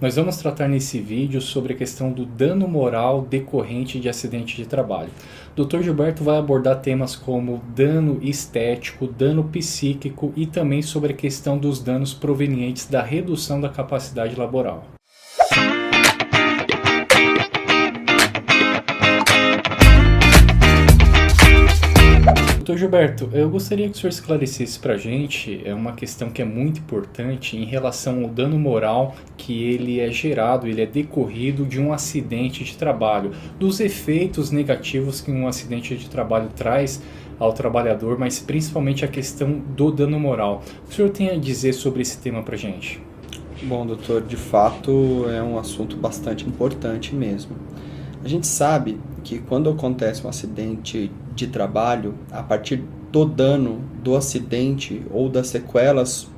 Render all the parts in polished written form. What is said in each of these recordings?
Nós vamos tratar nesse vídeo sobre a questão do dano moral decorrente de acidente de trabalho. Dr. Gilberto vai abordar temas como dano estético, dano psíquico e também sobre a questão dos danos provenientes da redução da capacidade laboral. Doutor Gilberto, eu gostaria que o senhor esclarecesse para a gente uma questão que é muito importante em relação ao dano moral que ele é gerado, ele é decorrido de um acidente de trabalho, dos efeitos negativos que um acidente de trabalho traz ao trabalhador, mas principalmente a questão do dano moral. O que o senhor tem a dizer sobre esse tema para a gente? Bom, doutor, de fato é um assunto bastante importante mesmo. A gente sabe que quando acontece um acidente de trabalho, a partir do dano do acidente ou das sequelas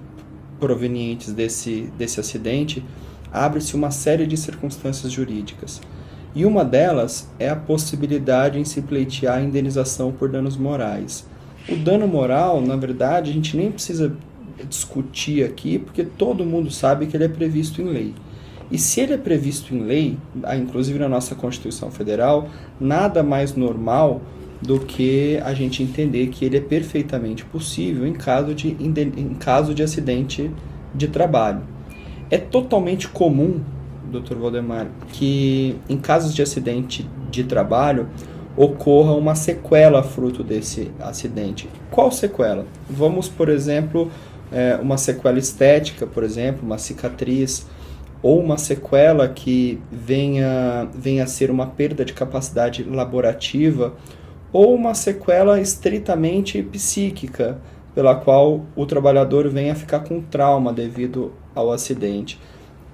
provenientes desse acidente, abre-se uma série de circunstâncias jurídicas. E uma delas é a possibilidade em se pleitear a indenização por danos morais. O dano moral, na verdade, a gente nem precisa discutir aqui, porque todo mundo sabe que ele é previsto em lei. E se ele é previsto em lei, inclusive na nossa Constituição Federal, nada mais normal do que a gente entender que ele é perfeitamente possível em caso de acidente de trabalho. É totalmente comum, Dr. Valdemar, que em casos de acidente de trabalho ocorra uma sequela fruto desse acidente. Qual sequela? Vamos, por exemplo, uma sequela estética, por exemplo, uma cicatriz, ou uma sequela que venha a ser uma perda de capacidade laborativa, ou uma sequela estritamente psíquica, pela qual o trabalhador venha a ficar com trauma devido ao acidente.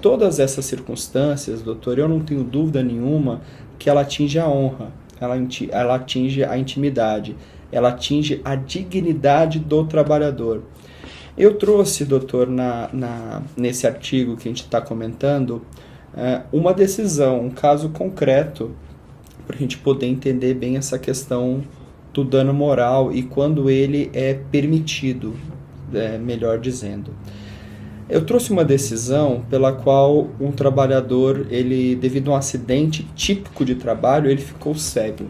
Todas essas circunstâncias, doutor, eu não tenho dúvida nenhuma que ela atinge a honra, ela atinge a intimidade, ela atinge a dignidade do trabalhador. Eu trouxe, doutor, nesse artigo que a gente está comentando, uma decisão, um caso concreto, para a gente poder entender bem essa questão do dano moral e quando ele é permitido, melhor dizendo. Eu trouxe uma decisão pela qual um trabalhador, devido a um acidente típico de trabalho, ele ficou cego.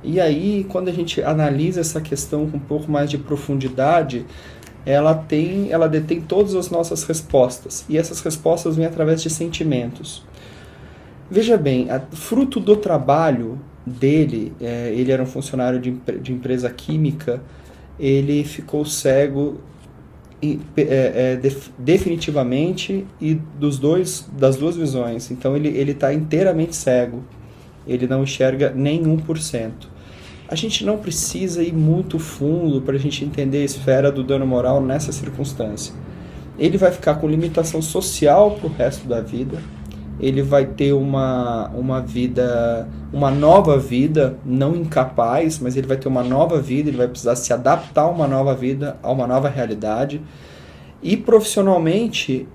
E aí, quando a gente analisa essa questão com um pouco mais de profundidade, ela detém todas as nossas respostas, e essas respostas vêm através de sentimentos. Veja bem, fruto do trabalho dele, ele era um funcionário de empresa química, ele ficou cego definitivamente e das duas visões, então ele está inteiramente cego, ele não enxerga nem 1%. A gente não precisa ir muito fundo para a gente entender a esfera do dano moral nessa circunstância. Ele vai ficar com limitação social para o resto da vida, ele vai ter uma nova vida, não incapaz, mas ele vai ter uma nova vida, ele vai precisar se adaptar a uma nova vida, a uma nova realidade. E profissionalmente,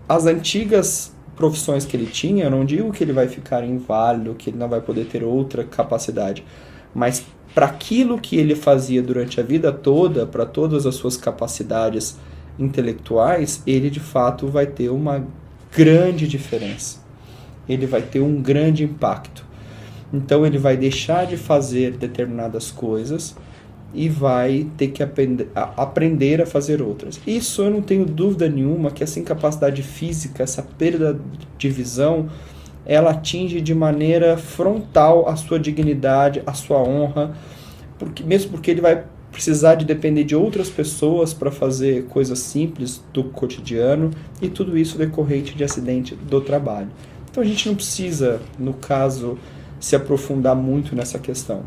as antigas profissões que ele tinha, eu não digo que ele vai ficar inválido, que ele não vai poder ter outra capacidade, mas para aquilo que ele fazia durante a vida toda, para todas as suas capacidades intelectuais, ele de fato vai ter uma grande diferença. Ele vai ter um grande impacto. Então ele vai deixar de fazer determinadas coisas e vai ter que aprender a fazer outras. Isso eu não tenho dúvida nenhuma que essa incapacidade física, essa perda de visão, ela atinge de maneira frontal a sua dignidade, a sua honra, mesmo porque ele vai precisar de depender de outras pessoas para fazer coisas simples do cotidiano, e tudo isso decorrente de acidente do trabalho. Então a gente não precisa, no caso, se aprofundar muito nessa questão.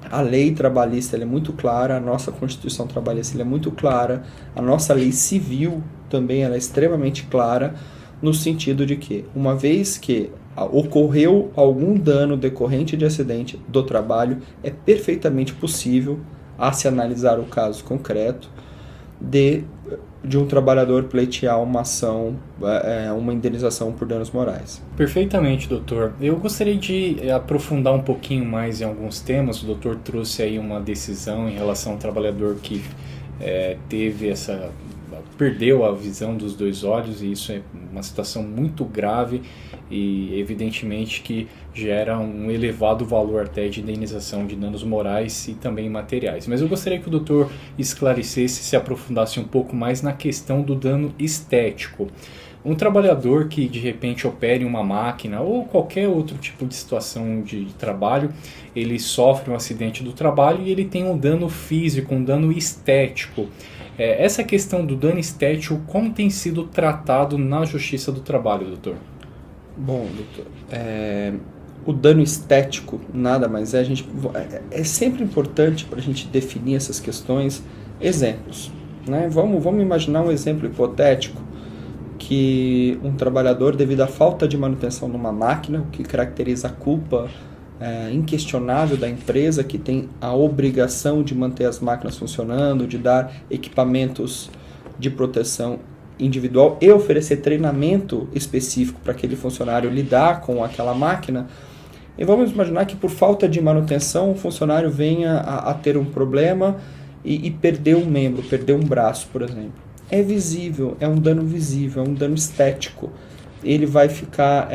A lei trabalhista ela é muito clara, a nossa Constituição trabalhista ela é muito clara, a nossa lei civil também ela é extremamente clara, no sentido de que, uma vez que ocorreu algum dano decorrente de acidente do trabalho, é perfeitamente possível a se analisar o caso concreto de um trabalhador pleitear uma ação, uma indenização por danos morais. Perfeitamente, doutor. Eu gostaria de aprofundar um pouquinho mais em alguns temas. O doutor trouxe aí uma decisão em relação ao trabalhador que teve perdeu a visão dos dois olhos, e isso é uma situação muito grave e evidentemente que gera um elevado valor até de indenização de danos morais e também materiais. Mas eu gostaria que o doutor esclarecesse, se aprofundasse um pouco mais na questão do dano estético. Um trabalhador que de repente opere uma máquina ou qualquer outro tipo de situação de trabalho, ele sofre um acidente do trabalho e ele tem um dano físico, um dano estético. Essa questão do dano estético, como tem sido tratado na Justiça do Trabalho, doutor? Bom, doutor, o dano estético nada mais é sempre importante para a gente definir essas questões, exemplos, né? Vamos imaginar um exemplo hipotético, que um trabalhador, devido à falta de manutenção de uma máquina, o que caracteriza a culpa inquestionável da empresa, que tem a obrigação de manter as máquinas funcionando, de dar equipamentos de proteção individual e oferecer treinamento específico para aquele funcionário lidar com aquela máquina. E vamos imaginar que por falta de manutenção o funcionário venha a ter um problema e perder um membro, perder um braço, por exemplo. É visível, é um dano visível, é um dano estético. Ele vai ficar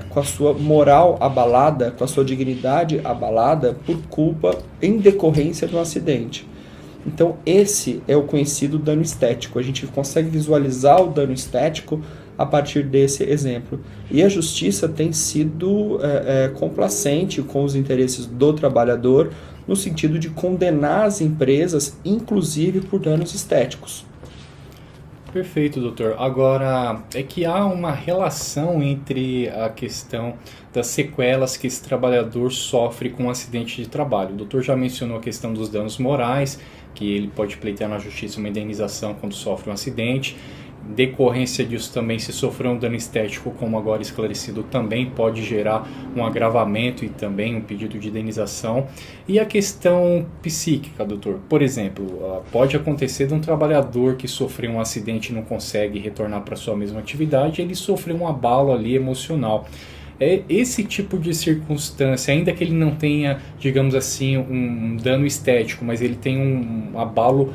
com a sua moral abalada, com a sua dignidade abalada por culpa em decorrência de um acidente. Então esse é o conhecido dano estético. A gente consegue visualizar o dano estético a partir desse exemplo. E a justiça tem sido complacente com os interesses do trabalhador, no sentido de condenar as empresas, inclusive por danos estéticos. Perfeito, doutor. Agora, é que há uma relação entre a questão das sequelas que esse trabalhador sofre com um acidente de trabalho. O doutor já mencionou a questão dos danos morais, que ele pode pleitear na justiça uma indenização quando sofre um acidente. Em decorrência disso também, se sofrer um dano estético, como agora esclarecido, também pode gerar um agravamento e também um pedido de indenização. E a questão psíquica, doutor? Por exemplo, pode acontecer de um trabalhador que sofreu um acidente e não consegue retornar para sua mesma atividade, ele sofreu um abalo ali emocional. Esse tipo de circunstância, ainda que ele não tenha, digamos assim, um dano estético, mas ele tem um abalo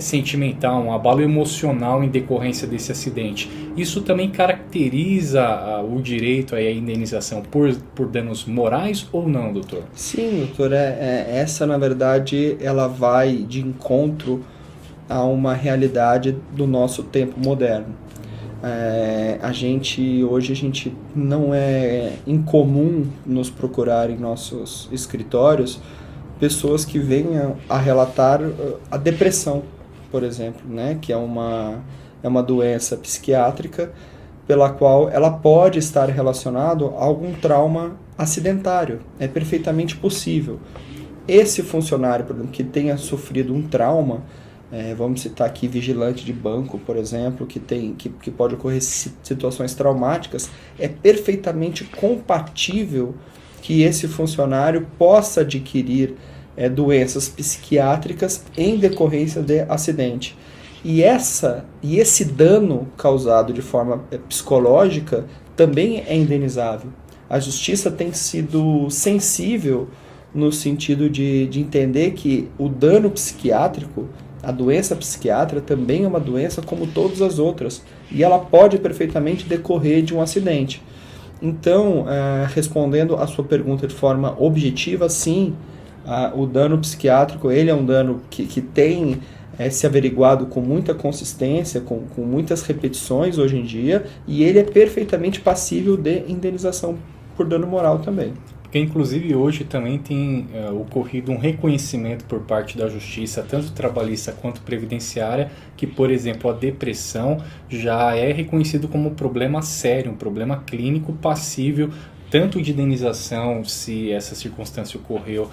sentimental, um abalo emocional em decorrência desse acidente, isso também caracteriza o direito à indenização por danos morais ou não, doutor? Sim, doutor. Essa, na verdade, ela vai de encontro a uma realidade do nosso tempo moderno. Hoje a gente não é incomum nos procurar em nossos escritórios pessoas que venham a relatar a depressão, por exemplo, né? Que é uma doença psiquiátrica pela qual ela pode estar relacionada a algum trauma acidentário. É perfeitamente possível. Esse funcionário, por exemplo, que tenha sofrido um trauma, vamos citar aqui vigilante de banco, por exemplo, que pode ocorrer situações traumáticas, é perfeitamente compatível que esse funcionário possa adquirir doenças psiquiátricas em decorrência de acidente. E esse dano causado de forma psicológica também é indenizável. A justiça tem sido sensível no sentido de entender que o dano psiquiátrico, a doença psiquiátrica também é uma doença como todas as outras, e ela pode perfeitamente decorrer de um acidente. Então, respondendo a sua pergunta de forma objetiva, sim, o dano psiquiátrico ele é um dano que tem se averiguado com muita consistência, com muitas repetições hoje em dia, e ele é perfeitamente passível de indenização por dano moral também. Porque inclusive hoje também tem ocorrido um reconhecimento por parte da justiça, tanto trabalhista quanto previdenciária, que, por exemplo, a depressão já é reconhecido como um problema sério, um problema clínico passível tanto de indenização se essa circunstância ocorreu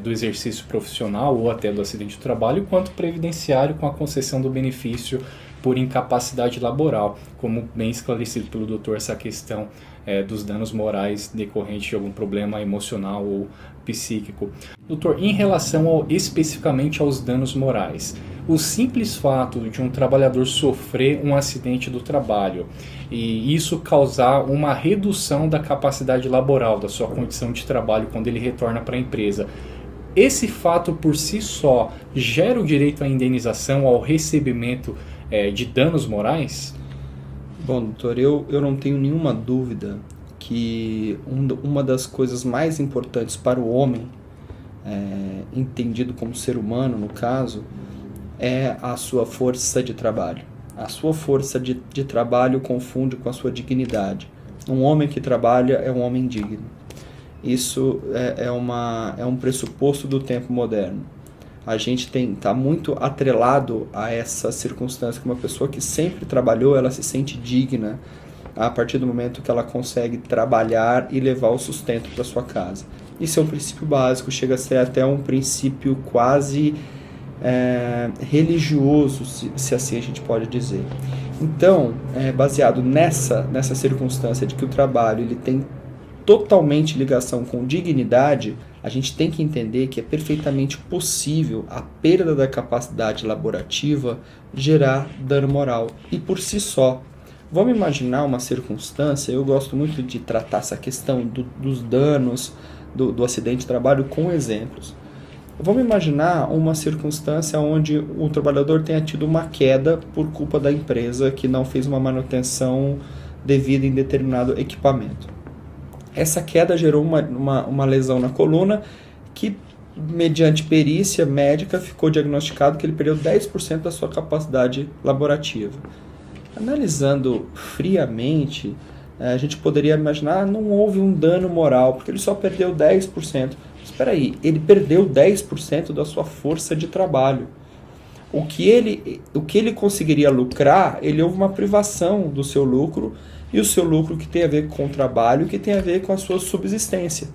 do exercício profissional ou até do acidente do trabalho, quanto previdenciário com a concessão do benefício por incapacidade laboral, como bem esclarecido pelo doutor essa questão dos danos morais decorrentes de algum problema emocional ou psíquico. Doutor, em relação especificamente aos danos morais, o simples fato de um trabalhador sofrer um acidente do trabalho e isso causar uma redução da capacidade laboral, da sua condição de trabalho quando ele retorna para a empresa, esse fato por si só gera o direito à indenização, ao recebimento de danos morais? Bom, doutor, eu não tenho nenhuma dúvida que uma das coisas mais importantes para o homem, entendido como ser humano no caso, é a sua força de trabalho. A sua força de trabalho confunde com a sua dignidade. Um homem que trabalha é um homem digno. Isso é um pressuposto do tempo moderno. A gente está muito atrelado a essa circunstância que uma pessoa que sempre trabalhou, ela se sente digna a partir do momento que ela consegue trabalhar e levar o sustento para sua casa. Isso é um princípio básico, chega a ser até um princípio quase religioso, se assim a gente pode dizer. Então, baseado nessa circunstância de que o trabalho ele tem totalmente ligação com dignidade, a gente tem que entender que é perfeitamente possível a perda da capacidade laborativa gerar dano moral. E por si só, vamos imaginar uma circunstância, eu gosto muito de tratar essa questão dos danos do acidente de trabalho com exemplos. Vamos imaginar uma circunstância onde o trabalhador tenha tido uma queda por culpa da empresa que não fez uma manutenção devida em determinado equipamento. Essa queda gerou uma lesão na coluna que, mediante perícia médica, ficou diagnosticado que ele perdeu 10% da sua capacidade laborativa. Analisando friamente, a gente poderia imaginar não houve um dano moral, porque ele só perdeu 10%. Espera aí, ele perdeu 10% da sua força de trabalho. O que ele conseguiria lucrar, houve uma privação do seu lucro, e o seu lucro que tem a ver com o trabalho, que tem a ver com a sua subsistência.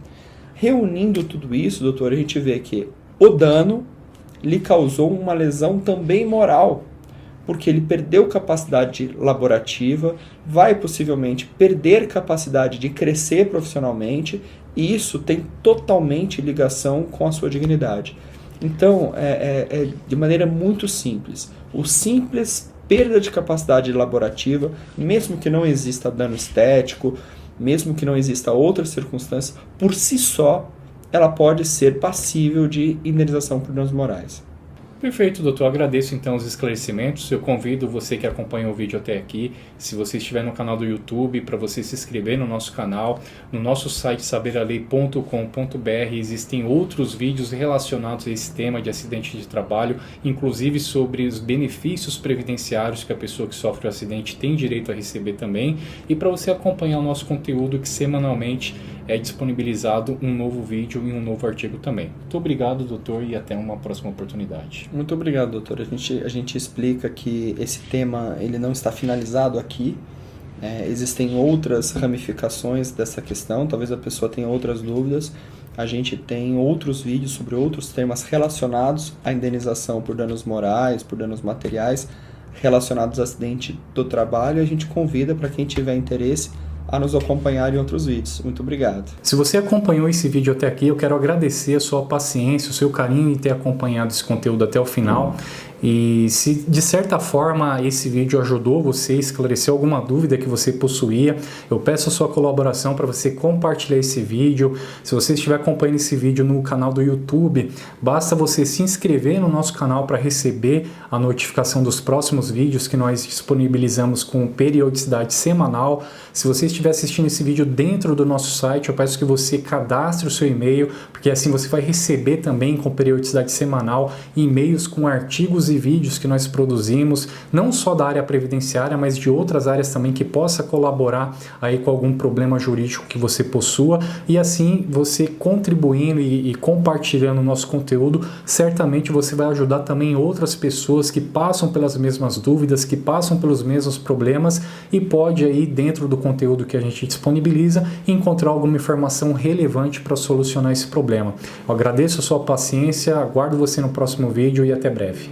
Reunindo tudo isso, doutor, a gente vê que o dano lhe causou uma lesão também moral, porque ele perdeu capacidade laborativa, vai possivelmente perder capacidade de crescer profissionalmente, e isso tem totalmente ligação com a sua dignidade. Então, de maneira muito simples. O simples perda de capacidade laborativa, mesmo que não exista dano estético, mesmo que não exista outras circunstâncias, por si só, ela pode ser passível de indenização por danos morais. Perfeito, doutor. Agradeço então os esclarecimentos. Eu convido você que acompanha o vídeo até aqui, se você estiver no canal do YouTube, para você se inscrever no nosso canal. No nosso site saberalei.com.br existem outros vídeos relacionados a esse tema de acidente de trabalho, inclusive sobre os benefícios previdenciários que a pessoa que sofre o acidente tem direito a receber também, e para você acompanhar o nosso conteúdo que semanalmente é disponibilizado um novo vídeo e um novo artigo também. Muito obrigado, doutor, e até uma próxima oportunidade. Muito obrigado, doutor. A gente explica que esse tema ele não está finalizado aqui. Existem outras ramificações dessa questão, talvez a pessoa tenha outras dúvidas. A gente tem outros vídeos sobre outros temas relacionados à indenização por danos morais, por danos materiais, relacionados ao acidente do trabalho. A gente convida para quem tiver interesse a nos acompanhar em outros vídeos. Muito obrigado. Se você acompanhou esse vídeo até aqui, eu quero agradecer a sua paciência, o seu carinho em ter acompanhado esse conteúdo até o final. E se de certa forma esse vídeo ajudou você a esclarecer alguma dúvida que você possuía, eu peço a sua colaboração para você compartilhar esse vídeo. Se você estiver acompanhando esse vídeo no canal do YouTube, basta você se inscrever no nosso canal para receber a notificação dos próximos vídeos que nós disponibilizamos com periodicidade semanal. Se você estiver assistindo esse vídeo dentro do nosso site, eu peço que você cadastre o seu e-mail, porque assim você vai receber também com periodicidade semanal e-mails com artigos e vídeos que nós produzimos, não só da área previdenciária, mas de outras áreas também que possa colaborar aí com algum problema jurídico que você possua, e assim você contribuindo e compartilhando o nosso conteúdo, certamente você vai ajudar também outras pessoas que passam pelas mesmas dúvidas, que passam pelos mesmos problemas, e pode aí dentro do conteúdo que a gente disponibiliza encontrar alguma informação relevante para solucionar esse problema. Eu agradeço a sua paciência, aguardo você no próximo vídeo e até breve.